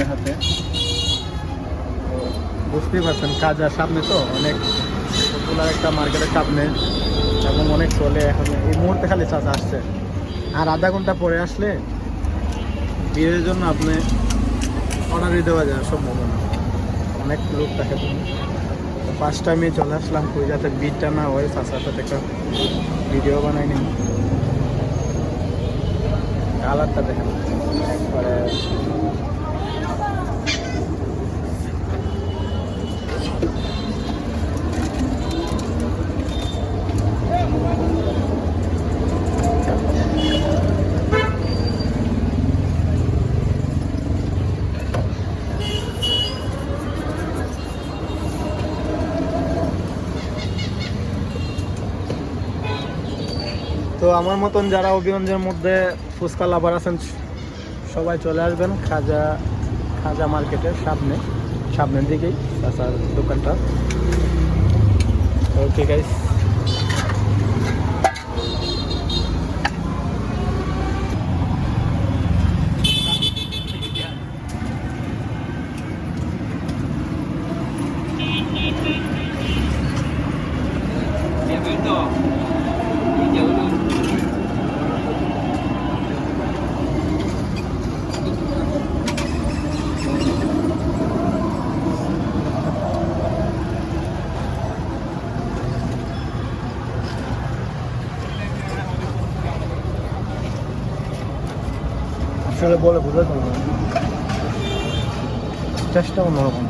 হাতে বুঝতেই পারছেন কাজার সামনে তো অনেক পপুলার একটা মার্কেটের সামনে এবং অনেক চলে এখন এই মুহূর্তে খালি চাচা আসছে আর আধা ঘন্টা পরে আসলে বিয়ের জন্য আপনি অর্ডারই দেওয়া যায় সম্ভাবনা অনেক লোক থাকে তুমি তো ফার্স্ট টাইমে চলে আসলাম কই যাতে বিটটা না হয় চাচার সাথে একটা ভিডিও বানাই নি কালারটা দেখেন একবারে তো আমার মতন যারা অভিগঞ্জের মধ্যে ফুচকা লাভার আছেন সবাই চলে আসবেন খাজা মার্কেটের সামনের দিকেই চাচার দোকানটা ওকে গাইস আসলে বলে বোঝাতে পারবো না চেষ্টা অন্যরকম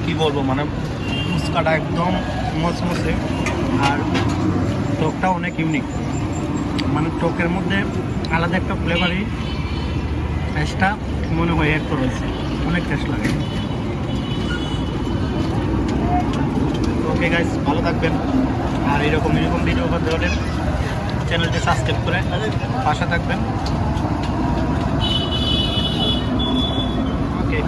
কি বলবো মানে ফুচকাটা একদম মচমচে আর টকটা অনেক ইউনিক মানে টকের মধ্যে আলাদা একটা ফ্লেভারই টেস্টটা মনে হয় অ্যাড করেছে অনেক টেস্ট লাগে ওকে গাইস ভালো থাকবেন আর এরকম ভিডিও করতে হলে চ্যানেলটি সাবস্ক্রাইব করে পাশে থাকবেন ওকে